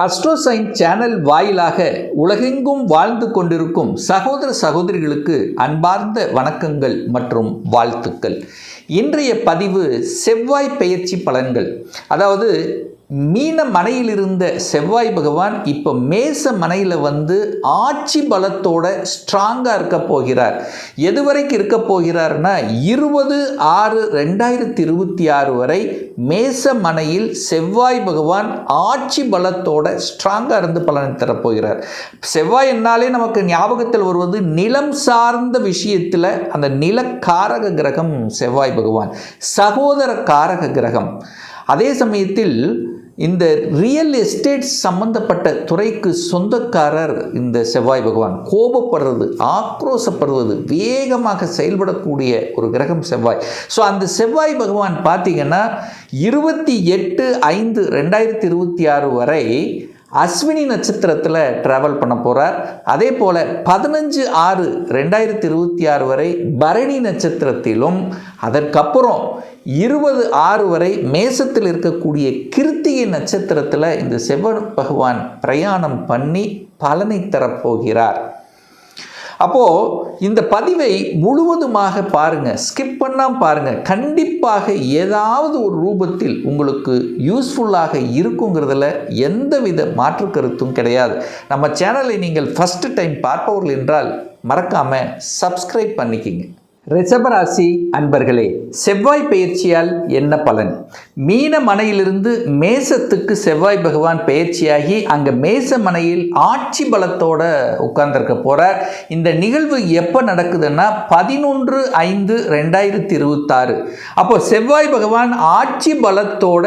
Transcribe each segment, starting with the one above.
அஸ்ட்ரோசைன் channel வாயிலாக உலகெங்கும் வாழ்ந்து கொண்டிருக்கும் சகோதர சகோதரிகளுக்கு அன்பார்ந்த வணக்கங்கள் மற்றும் வாழ்த்துக்கள். இன்றைய பதிவு செவ்வாய் பெயர்ச்சி பலன்கள். அதாவது மீன மனையில் இருந்த செவ்வாய் பகவான் இப்போ மேச மனையில் வந்து ஆட்சி பலத்தோட ஸ்ட்ராங்காக இருக்க போகிறார். எதுவரைக்கும் இருக்க போகிறார்னா 20/6/2026 வரை மேச மனையில் செவ்வாய் பகவான் ஆட்சி பலத்தோட ஸ்ட்ராங்காக இருந்து பலனை தரப்போகிறார். செவ்வாய் என்னாலே நமக்கு ஞாபகத்தில் வருவது நிலம் சார்ந்த விஷயத்தில் அந்த நிலக்காரக கிரகம் செவ்வாய் பகவான், சகோதர காரக கிரகம். அதே சமயத்தில் இந்த ரியல் எஸ்டேட் சம்பந்தப்பட்ட துறைக்கு சொந்தக்காரர் இந்த செவ்வாய் பகவான். கோபப்படுறது, ஆக்ரோசப்படுவது, வேகமாக செயல்படக்கூடிய ஒரு கிரகம் செவ்வாய். ஸோ அந்த செவ்வாய் பகவான் பார்த்தீங்கன்னா 28/5/2026 வரை அஸ்வினி நட்சத்திரத்தில் ட்ராவல் பண்ண போகிறார். அதே போல் 15/6/2026 வரை பரணி நட்சத்திரத்திலும், அதற்கப்புறம் 20/6 வரை மேசத்தில் இருக்கக்கூடிய கிருத்திகை நட்சத்திரத்தில் இந்த செவ்வாய் பகவான் பிரயாணம் பண்ணி பலனை தரப்போகிறார். அப்போது இந்த பதிவை முழுவதுமாக பாருங்கள், ஸ்கிப் பண்ணாமல் பாருங்கள். கண்டிப்பாக ஏதாவது ஒரு ரூபத்தில் உங்களுக்கு யூஸ்ஃபுல்லாக இருக்குங்கிறதுல எந்தவித மாற்று கருத்தும் கிடையாது. நம்ம சேனலை நீங்கள் ஃபஸ்ட்டு டைம் பார்ப்பவர்கள் என்றால் மறக்காமல் சப்ஸ்கிரைப் பண்ணிக்கிங்க. ரிஷபராசி அன்பர்களே, செவ்வாய் பெயர்ச்சியால் என்ன பலன்? மீன மனையிலிருந்து மேசத்துக்கு செவ்வாய் பகவான் பெயர்ச்சியாகி அங்கே மேச மனையில் ஆட்சி பலத்தோட உட்கார்ந்துருக்க போகிறார். இந்த நிகழ்வு எப்போ நடக்குதுன்னா 11/5/2026. அப்போ செவ்வாய் பகவான் ஆட்சி பலத்தோட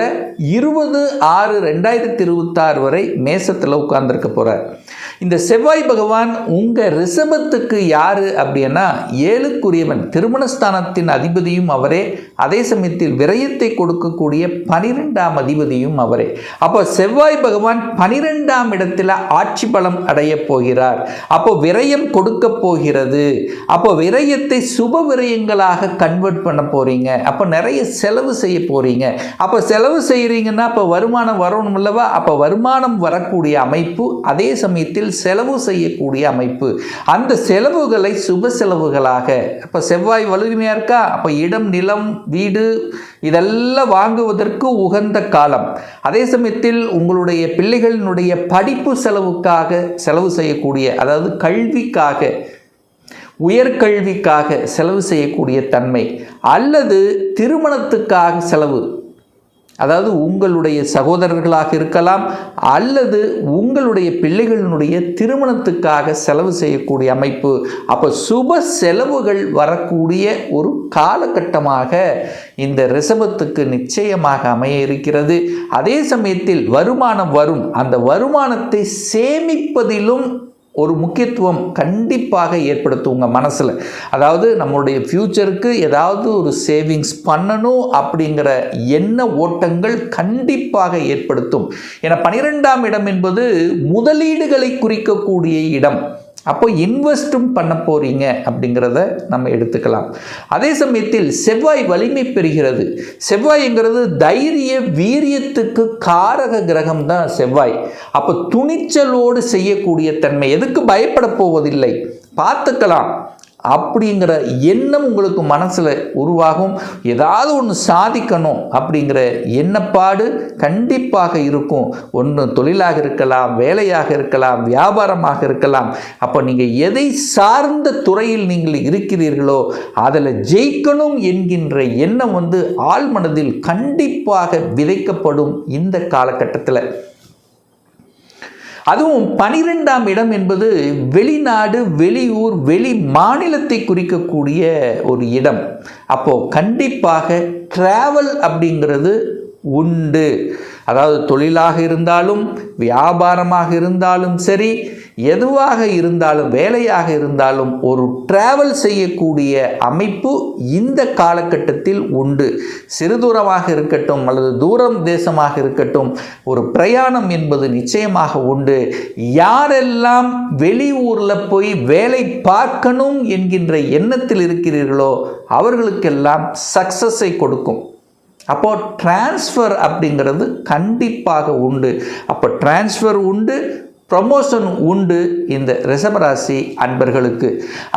20/6/2026 வரை மேசத்தில் உட்கார்ந்துருக்க போகிறார். இந்த செவ்வாய் பகவான் உங்கள் ரிஷபத்துக்கு யார் அப்படின்னா 7க்குரியவன், திருமணஸ்தானத்தின் அதிபதியும் அவரே, அதே சமயத்தில் விரயத்தை கொடுக்கக்கூடிய 12ஆம் அதிபதியும் அவரே. அப்போ செவ்வாய் பகவான் 12ஆம் இடத்தில் ஆட்சி பலம் அடைய போகிறார். அப்போ விரயம் கொடுக்க போகிறது. அப்போ விரயத்தை சுப விரயங்களாக கன்வெர்ட் பண்ண போறீங்க. அப்போ நிறைய செலவு செய்ய போறீங்க. அப்போ செலவு செய்கிறீங்கன்னா அப்போ வருமானம் வரணும் இல்லவா? அப்போ வருமானம் வரக்கூடிய அமைப்பு, அதே சமயத்தில் செலவு செய்யக்கூடிய அமைப்பு. அந்த செலவுகளை சுப செலவுகளாக, அப்போ செவ்வாய் வலிமையாக இருக்கா, அப்போ இடம், நிலம், வீடு இதெல்லாம் வாங்குவதற்கு உகந்த காலம். அதே சமயத்தில் உங்களுடைய பிள்ளைகளினுடைய படிப்பு செலவுக்காக செலவு செய்யக்கூடிய, அதாவது கல்விக்காக, உயர்கல்விக்காக செலவு செய்யக்கூடிய தன்மை, அல்லது திருமணத்துக்காக செலவு, அதாவது உங்களுடைய சகோதரர்களாக இருக்கலாம் அல்லது உங்களுடைய பிள்ளைகளினுடைய திருமணத்துக்காக செலவு செய்யக்கூடிய அமைப்பு. அப்போ சுப செலவுகள் வரக்கூடிய ஒரு காலகட்டமாக இந்த ரிஷபத்துக்கு நிச்சயமாக அமைய இருக்கிறது. அதே சமயத்தில் வருமானம் வரும். அந்த வருமானத்தை சேமிப்பதிலும் ஒரு முக்கியத்துவம் கண்டிப்பாக ஏற்படுத்தும் உங்கள் மனசில். அதாவது நம்மளுடைய ஃப்யூச்சருக்கு ஏதாவது ஒரு சேவிங்ஸ் பண்ணணும் அப்படிங்கிற எண்ண ஓட்டங்கள் கண்டிப்பாக ஏற்படுத்தும். ஏன்னா 12ஆம் இடம் என்பது முதலீடுகளை குறிக்கக்கூடிய இடம். அப்போ இன்வெஸ்டும் பண்ண போறீங்க அப்படிங்கிறத நம்ம எடுத்துக்கலாம். அதே சமயத்தில் செவ்வாய் வலிமை பெறுகிறது. செவ்வாய்ங்கிறது தைரிய வீரியத்துக்கு காரக கிரகம் தான் செவ்வாய். அப்போ துணிச்சலோடு செய்யக்கூடிய தன்மை, எதுக்கு பயப்பட போவதில்லை, பார்த்துக்கலாம் அப்படிங்கிற எண்ணம் உங்களுக்கு மனசில் உருவாகும். ஏதாவது ஒன்று சாதிக்கணும் அப்படிங்கிற எண்ணப்பாடு கண்டிப்பாக இருக்கும். ஒன்று தொழிலாக இருக்கலாம், வேலையாக இருக்கலாம், வியாபாரமாக இருக்கலாம். அப்போ நீங்கள் எதை சார்ந்த துறையில் நீங்கள் இருக்கிறீர்களோ அதில் ஜெயிக்கணும் என்கின்ற எண்ணம் வந்து ஆழ்மனதில் கண்டிப்பாக விதைக்கப்படும் இந்த காலகட்டத்தில். அதுவும் 12ஆம் இடம் என்பது வெளிநாடு, வெளியூர், வெளி மாநிலத்தை குறிக்கக்கூடிய ஒரு இடம். அப்போது கண்டிப்பாக டிராவல் அப்படிங்கிறது உண்டு. அதாவது தொழிலாக இருந்தாலும், வியாபாரமாக இருந்தாலும் சரி, எதுவாக இருந்தாலும், வேலையாக இருந்தாலும் ஒரு டிராவல் செய்யக்கூடிய அமைப்பு இந்த காலகட்டத்தில் உண்டு. சிறு தூரமாக இருக்கட்டும் அல்லது தூரம் தேசமாக இருக்கட்டும், ஒரு பிரயாணம் என்பது நிச்சயமாக உண்டு. யாரெல்லாம் வெளியூரில் போய் வேலை பார்க்கணும் என்கின்ற எண்ணத்தில் இருக்கிறீர்களோ அவர்களுக்கெல்லாம் சக்சஸை கொடுக்கும். அப்போது டிரான்ஸ்ஃபர் அப்படிங்கிறது கண்டிப்பாக உண்டு. அப்போ டிரான்ஸ்ஃபர் உண்டு, ப்ரமோஷன் உண்டு இந்த ரிஷபராசி அன்பர்களுக்கு.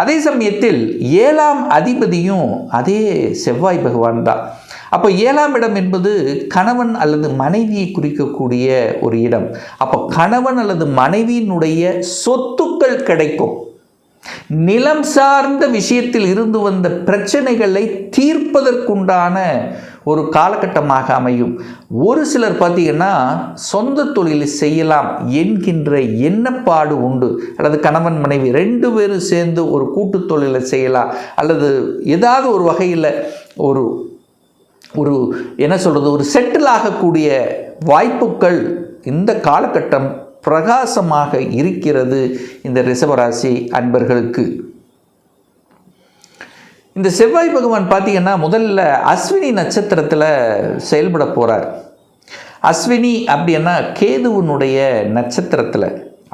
அதே சமயத்தில் 7ஆம் அதிபதியும் அதே செவ்வாய் பகவான் தான். அப்போ 7ஆம் இடம் என்பது கணவன் அல்லது மனைவியை குறிக்கக்கூடிய ஒரு இடம். அப்போ கணவன் அல்லது மனைவியினுடைய சொத்துக்கள் கிடைக்கும். நிலம் சார்ந்த விஷயத்தில் இருந்து வந்த பிரச்சனைகளை தீர்ப்பதற்குண்டான ஒரு காலகட்டமாக அமையும். ஒரு சிலர் பார்த்தீங்கன்னா சொந்த தொழிலை செய்யலாம் என்கின்ற எண்ணப்பாடு உண்டு. அல்லது கணவன் மனைவி 2 பேரும் சேர்ந்து ஒரு கூட்டு தொழிலை செய்யலாம், அல்லது ஏதாவது ஒரு வகையில் ஒரு ஒரு என்ன சொல்கிறது, ஒரு செட்டில் ஆகக்கூடிய வாய்ப்புகள் இந்த காலகட்டம் பிரகாசமாக இருக்கிறது இந்த ரிஷபராசி அன்பர்களுக்கு. இந்த செவ்வாய் பகவான் பார்த்தீங்கன்னா முதல்ல அஸ்வினி நட்சத்திரத்தில் செயல்பட போகிறார். அஸ்வினி அப்படின்னா கேதுவனுடைய நட்சத்திரத்தில்.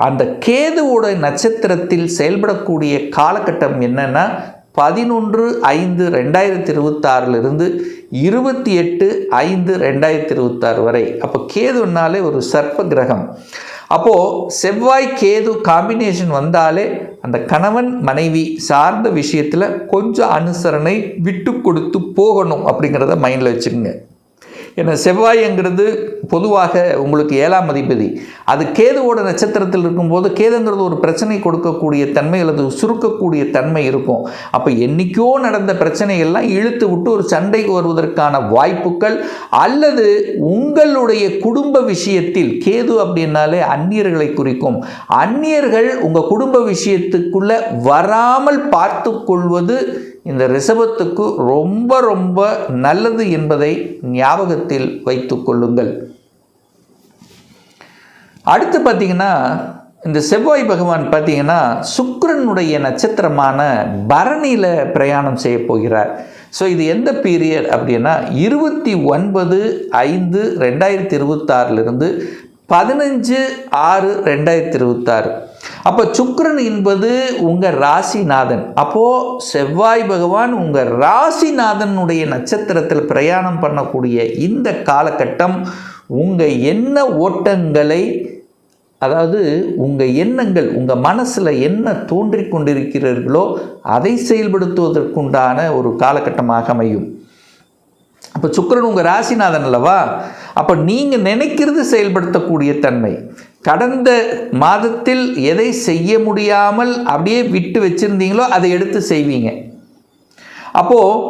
அந்த கேதுவோட நட்சத்திரத்தில் செயல்படக்கூடிய காலகட்டம் என்னன்னா 11/5/2026 28/5/2026 வரை. அப்போ கேதுனாலே ஒரு சர்ப்ப கிரகம். அப்போது செவ்வாய் கேது காம்பினேஷன் வந்தாலே அந்த கணவன் மனைவி சார்ந்த விஷயத்தில் கொஞ்சம் அனுசரணை விட்டு கொடுத்து போகணும் அப்படிங்கிறத மைண்டில் வச்சுக்கோங்க. ஏன்னா செவ்வாய்ங்கிறது பொதுவாக உங்களுக்கு 7ஆம் அதிபதி. அது கேதுவோட நட்சத்திரத்தில் இருக்கும்போது கேதுங்கிறது ஒரு பிரச்சனை கொடுக்கக்கூடிய தன்மை அல்லது சுருக்கக்கூடிய தன்மை இருக்கும். அப்போ என்றைக்கோ நடந்த பிரச்சனைகள்லாம் இழுத்து விட்டு ஒரு சண்டைக்கு வருவதற்கான வாய்ப்புகள், அல்லது உங்களுடைய குடும்ப விஷயத்தில் கேது அப்படின்னாலே அந்நியர்களை குறிக்கும். அந்நியர்கள் உங்கள் குடும்ப விஷயத்துக்குள்ளே வராமல் பார்த்து கொள்வது இந்த ரிஷபத்துக்கு ரொம்ப ரொம்ப நல்லது என்பதை ஞாபகத்தில் வைத்து கொள்ளுங்கள். அடுத்து பார்த்தீங்கன்னா இந்த செவ்வாய் பகவான் பார்த்தீங்கன்னா சுக்கிரனுடைய நட்சத்திரமான பரணியில் பிரயாணம் செய்ய போகிறார். ஸோ இது எந்த பீரியட் அப்படின்னா 29/5/2026 15/6/2026. அப்போ சுக்கிரன் என்பது உங்கள் ராசிநாதன். அப்போது செவ்வாய் பகவான் உங்கள் ராசிநாதனுடைய நட்சத்திரத்தில் பிரயாணம் பண்ணக்கூடிய இந்த காலகட்டம் உங்கள் எண்ண ஓட்டங்களை, அதாவது உங்கள் எண்ணங்கள், உங்கள் மனசில் என்ன தோன்றி கொண்டிருக்கிறீர்களோ அதை செயல்படுத்துவதற்குண்டான ஒரு காலகட்டமாக அமையும். அப்போ சுக்கிரன் உங்கள் ராசிநாதன் அல்லவா? அப்போ நீங்கள் நினைக்கிறது செயல்படுத்தக்கூடிய தன்மை. கடந்த மாதத்தில் எதை செய்ய முடியாமல் அப்படியே விட்டு வச்சுருந்தீங்களோ அதை எடுத்து செய்வீங்க. அப்போது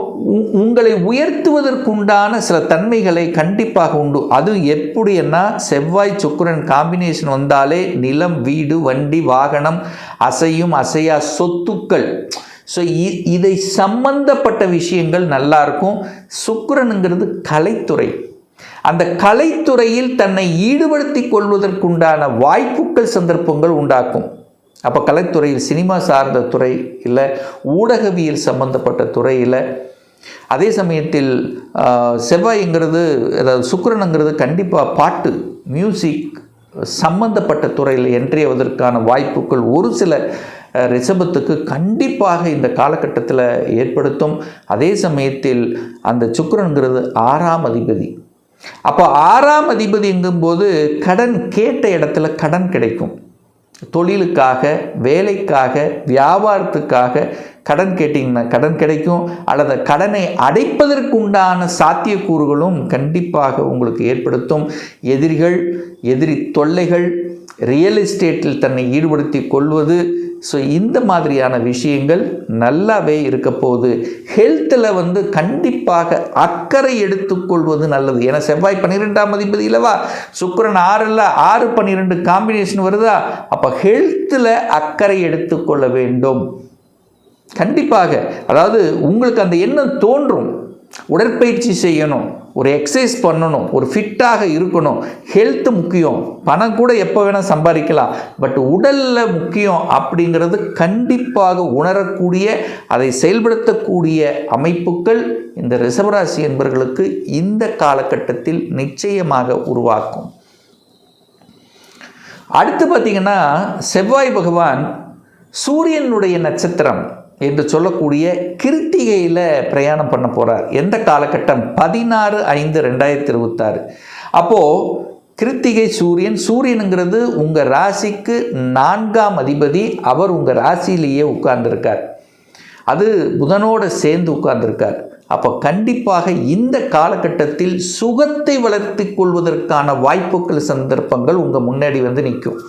உங்களை உயர்த்துவதற்குண்டான சில தன்மைகளை கண்டிப்பாக உண்டு. அது எப்படின்னா செவ்வாய் சுக்கிரன் காம்பினேஷன் வந்தாலே நிலம், வீடு, வண்டி, வாகனம், அசையும் அசையா சொத்துக்கள், ஸோ இதை சம்பந்தப்பட்ட விஷயங்கள் நல்லா இருக்கும். சுக்கிரனுங்கிறது கலைத்துறை. அந்த கலைத்துறையில் தன்னை ஈடுபடுத்தி கொள்வதற்குண்டான வாய்ப்புகள், சந்தர்ப்பங்கள் உண்டாக்கும். அப்போ கலைத்துறையில் சினிமா சார்ந்த துறை இல்லை, ஊடகவியல் சம்பந்தப்பட்ட துறையில். அதே சமயத்தில் செவ்வாய்ங்கிறது, அதாவது சுக்கிரனுங்கிறது கண்டிப்பாக பாட்டு, மியூசிக் சம்பந்தப்பட்ட துறையில் என்ட்ரியாவதற்கான வாய்ப்புகள் ஒரு சில ரிஷபத்துக்கு கண்டிப்பாக இந்த காலகட்டத்தில் ஏற்படுத்தும். அதே சமயத்தில் அந்த சுக்கிரனுங்கிறது 6ஆம் அதிபதி. அப்போ 6ஆம் அதிபதி எங்கும்போது கடன் கேட்ட இடத்துல கடன் கிடைக்கும். தொழிலுக்காக, வேலைக்காக, வியாபாரத்துக்காக கடன் கேட்டிங்கன்னா கடன் கிடைக்கும், அல்லது கடனை அடைப்பதற்குண்டான சாத்தியக்கூறுகளும் கண்டிப்பாக உங்களுக்கு ஏற்படுத்தும். எதிரி தொல்லைகள், ரியல் எஸ்டேட்டில் தன்னை ஈடுபடுத்தி கொள்வது, ஸோ இந்த மாதிரியான விஷயங்கள் நல்லாவே இருக்க போகுது. ஹெல்த்தில் கண்டிப்பாக அக்கறை எடுத்துக்கொள்வது நல்லது. ஏன்னா செவ்வாய் 12ஆம் அதிபதி இல்லவா, சுக்கிரன் 6/12 காம்பினேஷன் வருதா. அப்போ ஹெல்த்தில் அக்கறை எடுத்துக்கொள்ள வேண்டும் கண்டிப்பாக. அதாவது உங்களுக்கு அந்த எண்ணம் தோன்றும், உடற்பயிற்சி செய்யணும், ஒரு எக்ஸசைஸ் பண்ணணும், ஒரு ஃபிட்டாக இருக்கணும். ஹெல்த் முக்கியம். பணம் கூட எப்போ வேணால் சம்பாதிக்கலாம், பட் உடலில் முக்கியம் அப்படிங்கிறது கண்டிப்பாக உணரக்கூடிய, அதை செயல்படுத்தக்கூடிய அமைப்புகள் இந்த ரிஷபராசி என்பவர்களுக்கு இந்த காலகட்டத்தில் நிச்சயமாக உருவாக்கும். அடுத்து பார்த்திங்கன்னா செவ்வாய் பகவான் சூரியனுடைய நட்சத்திரம் என்று சொல்லக்கூடிய கிருத்திகையில் பிரயாணம் பண்ண போகிறார். எந்த காலகட்டம்? 16/5/2026. அப்போது கிருத்திகை சூரியனுங்கிறது உங்கள் ராசிக்கு 4ஆம் அதிபதி. அவர் உங்கள் ராசியிலேயே உட்கார்ந்துருக்கார். அது புதனோடு சேர்ந்து உட்கார்ந்துருக்கார். அப்போ கண்டிப்பாக இந்த காலகட்டத்தில் சுகத்தை வளர்த்து கொள்வதற்கான வாய்ப்புகள், சந்தர்ப்பங்கள் உங்கள் முன்னாடி வந்து நிற்கும்.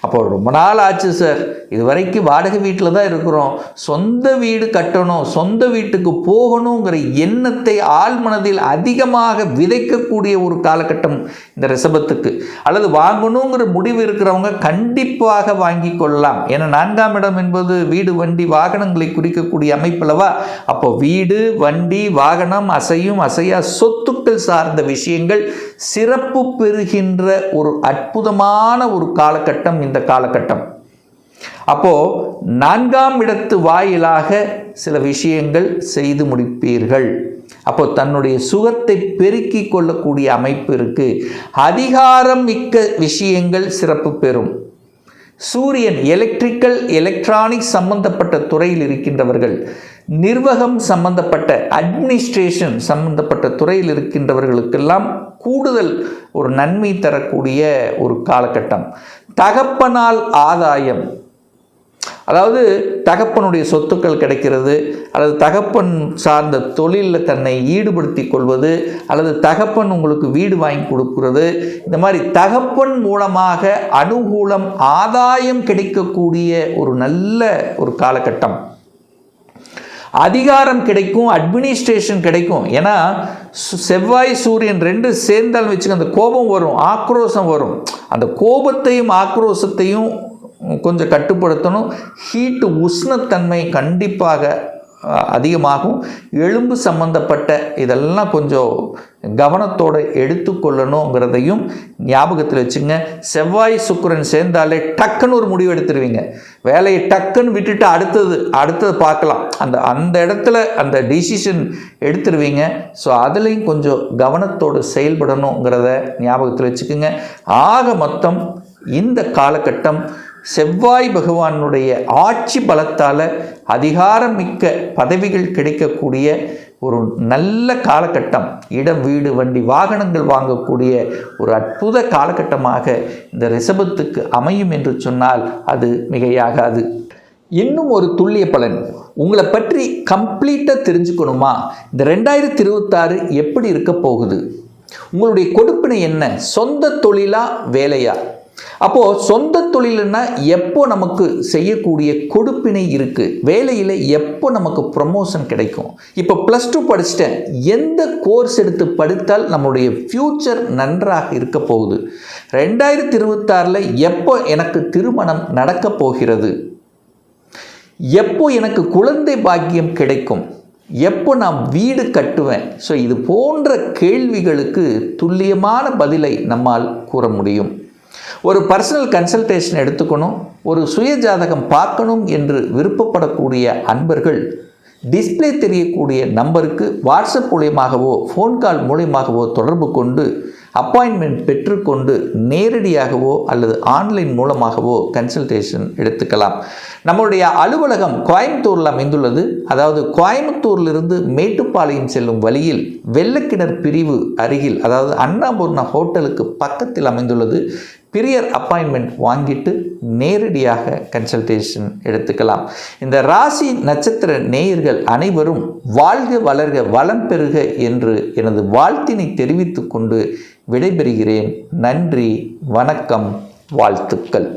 அப்போ ரொம்ப நாள் ஆச்சு சார், இது வரைக்கும் வாடகை வீட்டில் தான் இருக்கிறோம், சொந்த வீடு கட்டணும், சொந்த வீட்டுக்கு போகணுங்கிற எண்ணத்தை ஆழ்மனதில் அதிகமாக விதைக்கக்கூடிய ஒரு காலகட்டம் இந்த ரிஷபத்துக்கு. அல்லது வாங்கணுங்கிற முடிவு இருக்கிறவங்க கண்டிப்பாக வாங்கி கொள்ளலாம். ஏன்னா 4ஆம் இடம் என்பது வீடு, வண்டி, வாகனங்களை குறிக்கக்கூடிய அமைப்பல்லவா. அப்போ வீடு, வண்டி, வாகனம், அசையும் அசையா சொத்துக்கள் சார்ந்த விஷயங்கள் சிறப்பு பெறுகின்ற ஒரு அற்புதமான ஒரு காலகட்டம் இந்த காலகட்டம். அப்போ 4ஆம் இடத்து வாயிலாக சில விஷயங்கள் செய்து முடிப்பீர்கள். அப்போ தன்னுடைய சுகத்தை பெருக்கிக் கொள்ளக்கூடிய அமைப்பு இருக்கு. அதிகாரம் மிக்க விஷயங்கள் சிறப்பு பெறும். சூரியன் எலக்ட்ரிக்கல், எலக்ட்ரானிக்ஸ் சம்பந்தப்பட்ட துறையில் இருக்கின்றவர்கள், நிர்வாகம் சம்பந்தப்பட்ட, அட்மினிஸ்ட்ரேஷன் சம்பந்தப்பட்ட துறையில் இருக்கின்றவர்களுக்கெல்லாம் கூடுதல் ஒரு நன்மை தரக்கூடிய ஒரு காலகட்டம். தகப்பனால் ஆதாயம், அதாவது தகப்பனுடைய சொத்துக்கள் கிடைக்கிறது, அல்லது தகப்பன் சார்ந்த தொழிலில் தன்னை ஈடுபடுத்தி கொள்வது, அல்லது தகப்பன் உங்களுக்கு வீடு வாங்கி கொடுக்கிறது, இந்த மாதிரி தகப்பன் மூலமாக அனுகூலம், ஆதாயம் கிடைக்கக்கூடிய ஒரு நல்ல ஒரு காலகட்டம். அதிகாரம் கிடைக்கும், அட்மினிஸ்ட்ரேஷன் கிடைக்கும். ஏன்னா செவ்வாய் சூரியன் 2 சேர்ந்தாலும் வச்சுக்க அந்த கோபம் வரும், ஆக்ரோஷம் வரும். அந்த கோபத்தையும் ஆக்ரோஷத்தையும் கொஞ்சம் கட்டுப்படுத்தணும். ஹீட்டு, உஷ்ணத்தன்மை கண்டிப்பாக அதிகமாகும். எலும்பு சம்பந்தப்பட்ட இதெல்லாம் கொஞ்சம் கவனத்தோடு எடுத்துக்கொள்ளணுங்கிறதையும் ஞாபகத்தில் வச்சுங்க. செவ்வாய் சுக்கிரன் சேர்ந்தாலே டக்குன்னு ஒரு முடிவு எடுத்துருவீங்க. வேலையை டக்குன்னு விட்டுட்டு அடுத்தது பார்க்கலாம், அந்த இடத்துல அந்த டிசிஷன் எடுத்துருவீங்க. ஸோ அதுலேயும் கொஞ்சம் கவனத்தோடு செயல்படணுங்கிறத ஞாபகத்தில் வச்சுக்கோங்க. ஆக மொத்தம் இந்த காலகட்டம் செவ்வாய் பகவானுடைய ஆட்சி பலத்தால் அதிகாரம் மிக்க பதவிகள் கிடைக்கக்கூடிய ஒரு நல்ல காலகட்டம். இடம், வீடு, வண்டி, வாகனங்கள் வாங்கக்கூடிய ஒரு அற்புத காலகட்டமாக இந்த ரிஷபத்துக்கு அமையும் என்று சொன்னால் அது மிகையாகாது. இன்னும் ஒரு துல்லிய பலன் உங்களை பற்றி கம்ப்ளீட்டாக தெரிஞ்சுக்கணுமா? இந்த 2026 எப்படி இருக்க போகுது? உங்களுடைய கொடுப்பினை என்ன? சொந்த தொழிலா, வேலையா? அப்போது சொந்த தொழில்னா எப்போ நமக்கு செய்யக்கூடிய கொடுப்பினை இருக்குது, வேலையில் எப்போ நமக்கு ப்ரமோஷன் கிடைக்கும். இப்போ +2 படிச்சுட்டேன், எந்த கோர்ஸ் எடுத்து படித்தால் நம்மளுடைய ஃப்யூச்சர் நன்றாக இருக்க போகுது? 2026 எப்போ எனக்கு திருமணம் நடக்க போகிறது? எப்போ எனக்கு குழந்தை பாக்கியம் கிடைக்கும்? எப்போ நான் வீடு கட்டுவேன்? ஸோ இது போன்ற கேள்விகளுக்கு துல்லியமான பதிலை நம்மால் கூற முடியும். ஒரு பர்சனல் கன்சல்டேஷன் எடுத்துக்கணும், ஒரு சுய ஜாதகம் பார்க்கணும் என்று விருப்பப்படக்கூடிய அன்பர்கள் டிஸ்பிளே தெரியக்கூடிய நம்பருக்கு வாட்ஸ்அப் மூலியமாகவோ ஃபோன் கால் மூலியமாகவோ தொடர்பு கொண்டு அப்பாயின்மெண்ட் பெற்றுக்கொண்டு நேரடியாகவோ அல்லது ஆன்லைன் மூலமாகவோ கன்சல்டேஷன் எடுத்துக்கலாம். நம்மளுடைய அலுவலகம் கோயம்புத்தூரில் அமைந்துள்ளது. அதாவது கோயம்புத்தூரிலிருந்து மேட்டுப்பாளையம் செல்லும் வழியில் வெள்ளக்கிணர் பிரிவு அருகில், அதாவது அன்னபூர்ணா ஹோட்டலுக்கு பக்கத்தில் அமைந்துள்ளது. பிரியர் அப்பாயின்மெண்ட் வாங்கிட்டு நேரடியாக கன்சல்டேஷன் எடுத்துக்கலாம். இந்த ராசி நட்சத்திர நேயர்கள் அனைவரும் வாழ்க, வளர்க, வளம் பெறுக என்று எனது வாழ்த்தினை தெரிவித்துக் கொண்டு விடைபெறுகிறேன். நன்றி, வணக்கம், வாழ்த்துக்கள்.